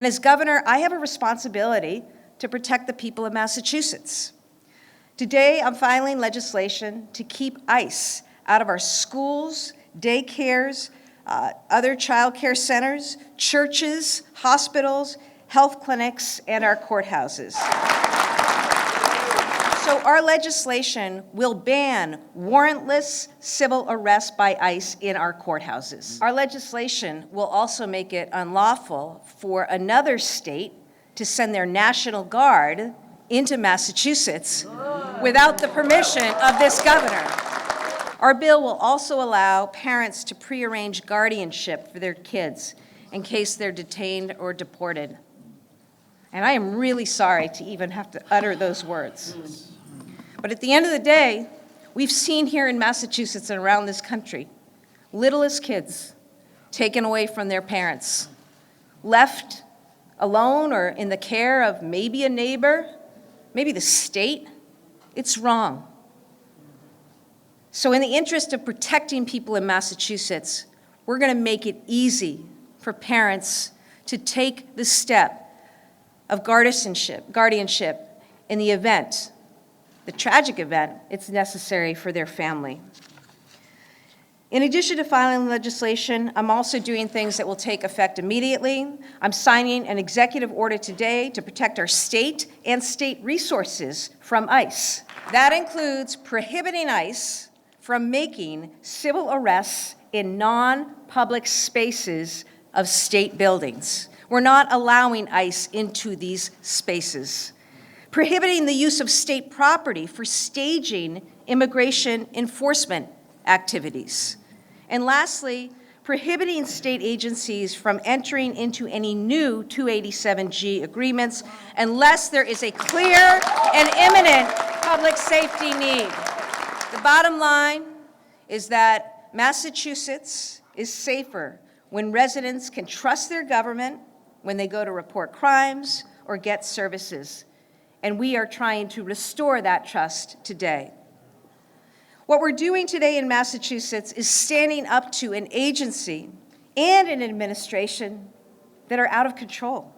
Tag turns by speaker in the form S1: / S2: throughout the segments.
S1: And as governor, I have a responsibility to protect the people of Massachusetts. Today, I'm filing legislation to keep ICE out of our schools, daycares, other child care centers, churches, hospitals, health clinics, and our courthouses. So our legislation will ban warrantless civil arrest by ICE in our courthouses. Our legislation will also make it unlawful for another state to send their National Guard into Massachusetts without the permission of this governor. Our bill will also allow parents to prearrange guardianship for their kids in case they're detained or deported. And I am really sorry to even have to utter those words. But at the end of the day, we've seen here in Massachusetts and around this country, littlest kids taken away from their parents, left alone or in the care of maybe a neighbor, maybe the state. It's wrong. So in the interest of protecting people in Massachusetts, we're going to make it easy for parents to take the step of guardianship in the event, the tragic event, it's necessary for their family. In addition to filing legislation, I'm also doing things that will take effect immediately. I'm signing an executive order today to protect our state and state resources from ICE. That includes prohibiting ICE from making civil arrests in non-public spaces of state buildings. We're not allowing ICE into these spaces. Prohibiting the use of state property for staging immigration enforcement activities. And lastly, prohibiting state agencies from entering into any new 287G agreements unless there is a clear and imminent public safety need. The bottom line is that Massachusetts is safer when residents can trust their government when they go to report crimes or get services. And we are trying to restore that trust today. What we're doing today in Massachusetts is standing up to an agency and an administration that are out of control.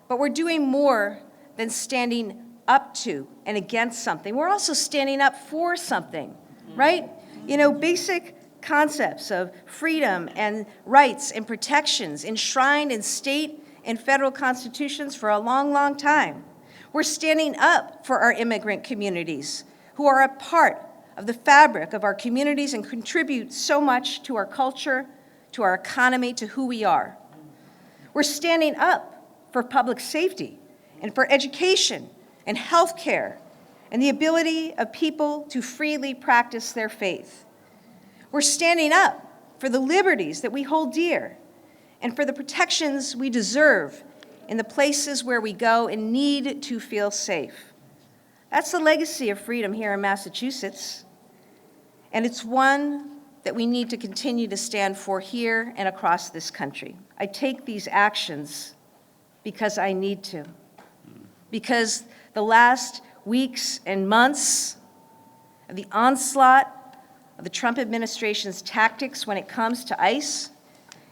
S1: But we're doing more than standing up to and against something. We're also standing up for something, right? You know, basic concepts of freedom and rights and protections enshrined in state and federal constitutions for a long, long time. We're standing up for our immigrant communities who are a part of the fabric of our communities and contribute so much to our culture, to our economy, to who we are. We're standing up for public safety and for education and health care and the ability of people to freely practice their faith. We're standing up for the liberties that we hold dear and for the protections we deserve in the places where we go and need to feel safe. That's the legacy of freedom here in Massachusetts, and it's one that we need to continue to stand for here and across this country. I take these actions because I need to, because the last weeks and months of the onslaught of the Trump administration's tactics when it comes to ICE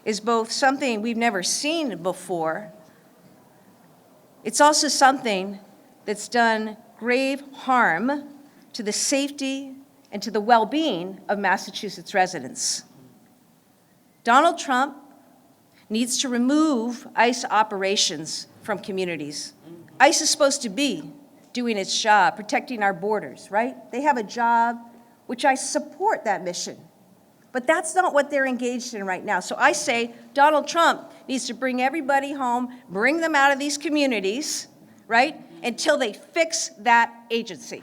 S1: is both something we've never seen before. It's also something that's done grave harm to the safety and to the well-being of Massachusetts residents. Donald Trump needs to remove ICE operations from communities. ICE is supposed to be doing its job, protecting our borders, right? They have a job, which I support that mission. But that's not what they're engaged in right now. So I say Donald Trump needs to bring everybody home, bring them out of these communities, right, until they fix that agency.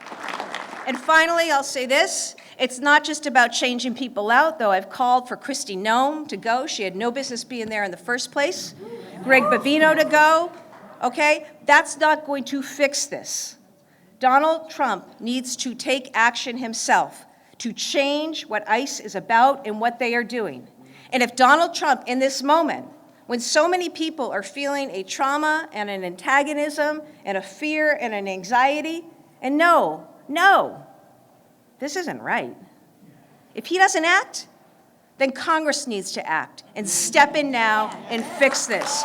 S1: And finally, I'll say this. It's not just about changing people out, though I've called for Kristi Noem to go. She had no business being there in the first place. Greg Bavino to go, okay? That's not going to fix this. Donald Trump needs to take action himself to change what ICE is about and what they are doing. And if Donald Trump, in this moment, when so many people are feeling a trauma and an antagonism and a fear and an anxiety, and no, this isn't right. If he doesn't act, then Congress needs to act and step in now and fix this.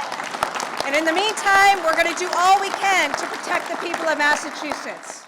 S1: And in the meantime, we're going to do all we can to protect the people of Massachusetts.